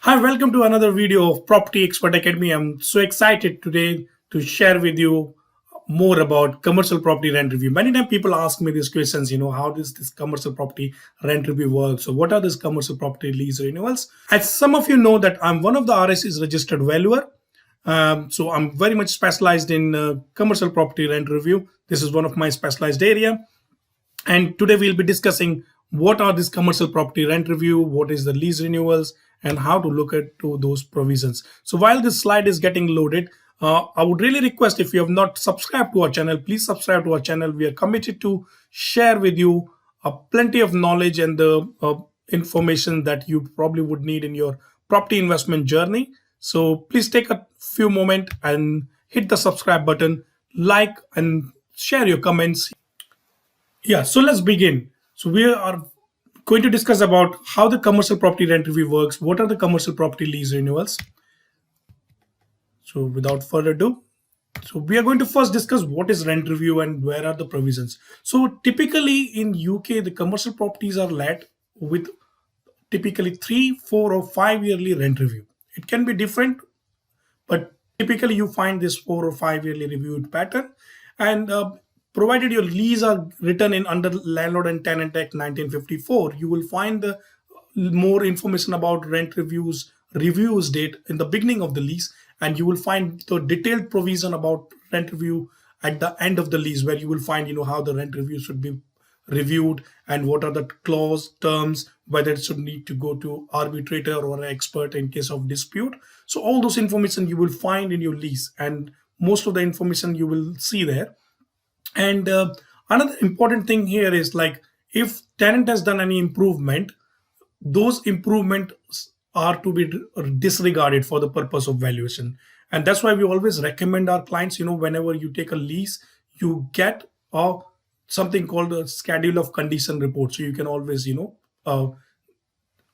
Hi, welcome to another video of Property Expert Academy. I'm so excited today to share with you more about commercial property rent review. Many times people ask me these questions, how does this commercial property rent review work? So what are these commercial property lease renewals? As some of you know that I'm one of the RSC's registered valuer. So I'm very much specialized in commercial property rent review. This is one of my specialized area. And today we'll be discussing what are these commercial property rent review, what is the lease renewals, and how to look at to those provisions. So while this slide is getting loaded, I would really request if you have not subscribed to our channel, please subscribe to our channel. We are committed to share with you plenty of knowledge and the information that you probably would need in your property investment journey. So please take a few moments and hit the subscribe button, like and share your comments. Yeah, so let's begin. So we are going to discuss about how the commercial property rent review works. What are the commercial property lease renewals? So without further ado, so we are going to first discuss what is rent review and where are the provisions. So typically in UK, the commercial properties are let with typically 3, 4, or 5 yearly rent review. It can be different, but typically you find this 4 or 5 yearly reviewed pattern. And provided your lease are written in under Landlord and Tenant ACT 1954, you will find the more information about rent reviews date in the beginning of the lease, and you will find the detailed provision about rent review at the end of the lease, where you will find how the rent review should be reviewed and what are the clause terms, whether it should need to go to arbitrator or an expert in case of dispute. So all those information you will find in your lease, and most of the information you will see there. And another important thing here is, like, if tenant has done any improvement, those improvements are to be disregarded for the purpose of valuation. And that's why we always recommend our clients, whenever you take a lease, you get a something called a schedule of condition report, so you can always uh,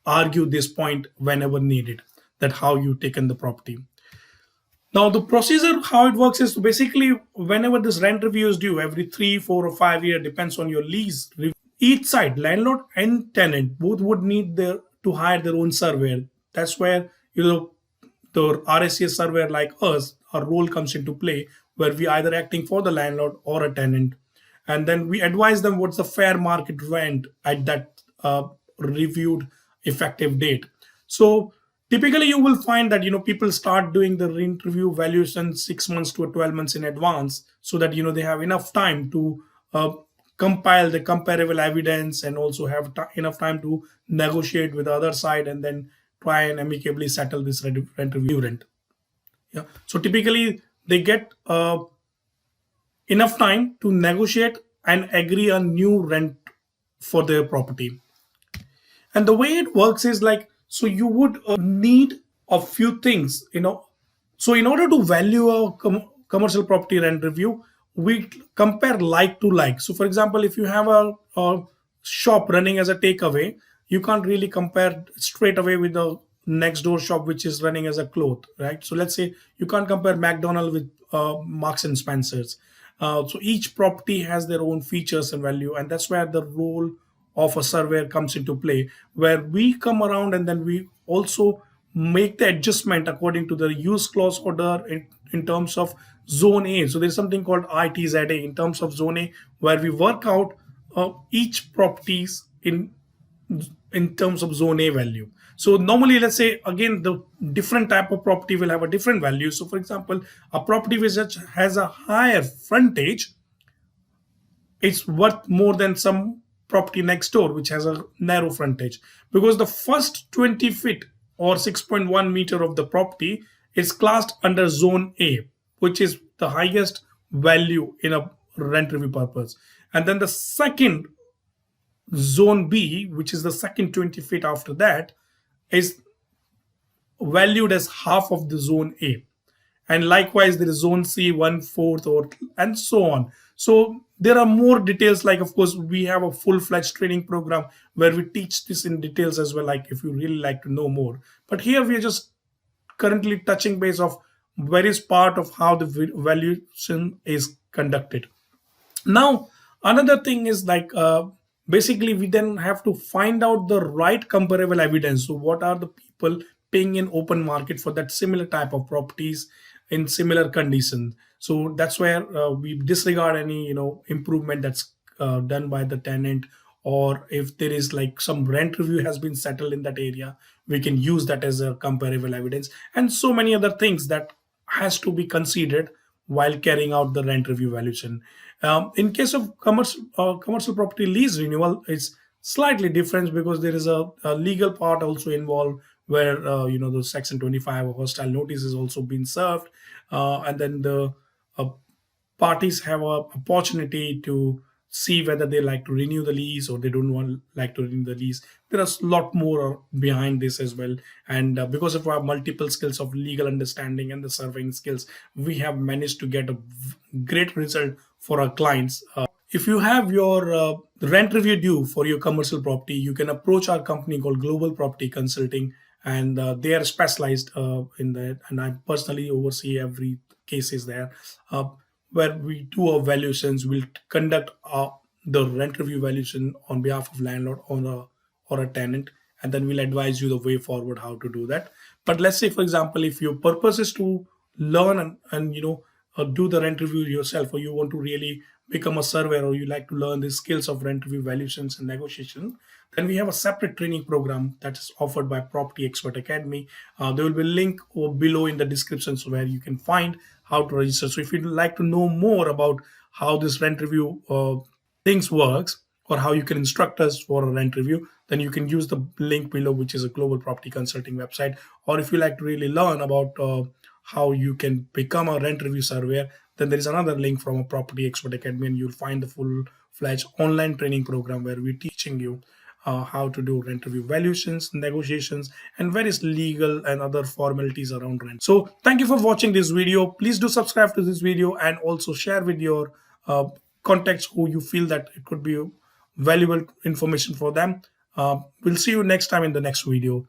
argue this point whenever needed, that how you taken the property. Now, the procedure, how it works is, basically whenever this rent review is due, every 3, 4, or 5 year, depends on your lease. Each side, landlord and tenant, both would need to hire their own surveyor. That's where the RSA surveyor like us, our role comes into play, where we either acting for the landlord or a tenant, and then we advise them what's the fair market rent at that reviewed effective date. So typically you will find that people start doing the rent review valuation 6 months to 12 months in advance, so that they have enough time to compile the comparable evidence, and also have enough time to negotiate with the other side, and then try and amicably settle this rent review rent. Yeah, so typically they get enough time to negotiate and agree on new rent for their property. And the way it works is like, so you would need a few things. So in order to value a commercial property rent review, we compare like to like. So for example, if you have a shop running as a takeaway, you can't really compare straight away with the next door shop which is running as a cloth, right? So let's say you can't compare McDonald's with Marks and Spencer's. So each property has their own features and value, and that's where the role of a surveyor comes into play, where we come around and then we also make the adjustment according to the use clause order in terms of zone A. So there's something called ITZA in terms of zone A, where we work out each properties in terms of zone A value. So normally, let's say, again, the different type of property will have a different value. So for example, a property which has a higher frontage, it's worth more than some property next door which has a narrow frontage, because the first 20 feet or 6.1 meter of the property is classed under zone A, which is the highest value in a rent review purpose. And then the second, zone B, which is the second 20 feet after that, is valued as half of the zone A. And likewise, there is zone C, 1/4, or and so on. So there are more details. Like, of course, we have a full-fledged training program where we teach this in details as well, like if you really like to know more. But here we are just currently touching base of various part of how the valuation is conducted. Now, another thing is, like, Basically we then have to find out the right comparable evidence. So what are the people paying in open market for that similar type of properties in similar conditions? So that's where we disregard any improvement that's done by the tenant, or if there is like some rent review has been settled in that area, we can use that as a comparable evidence, and so many other things that has to be considered while carrying out the rent review valuation. In case of commercial property lease renewal, it's slightly different because there is a legal part also involved, where the section 25 of hostile notice is also being served, and then the uh, parties have a opportunity to see whether they like to renew the lease or they don't want like to renew the lease. There's a lot more behind this as well, and because of our multiple skills of legal understanding and the surveying skills, we have managed to get a great result for our clients. If you have your rent review due for your commercial property, you can approach our company called Global Property Consulting, and they are specialized in that. And I personally oversee every cases there, uh, where we do our valuations. We'll conduct the rent review valuation on behalf of landlord, owner, or a tenant, and then we'll advise you the way forward how to do that. But let's say, for example, if your purpose is to learn and do the rent review yourself, or you want to really become a surveyor, or you like to learn the skills of rent review valuations and negotiation, then we have a separate training program that is offered by Property Expert Academy. There will be a link or below in the description, so where you can find how to register. So if you'd like to know more about how this rent review things works, or how you can instruct us for a rent review, then you can use the link below, which is a Global Property Consulting website. Or if you like to really learn about how you can become a rent review surveyor, then there is another link from a Property Expert Academy, and you'll find the full-fledged online training program where we're teaching you how to do rent review valuations, negotiations, and various legal and other formalities around rent. So thank you for watching this video. Please do subscribe to this video, and also share with your contacts who you feel that it could be valuable information for them. We'll see you next time in the next video.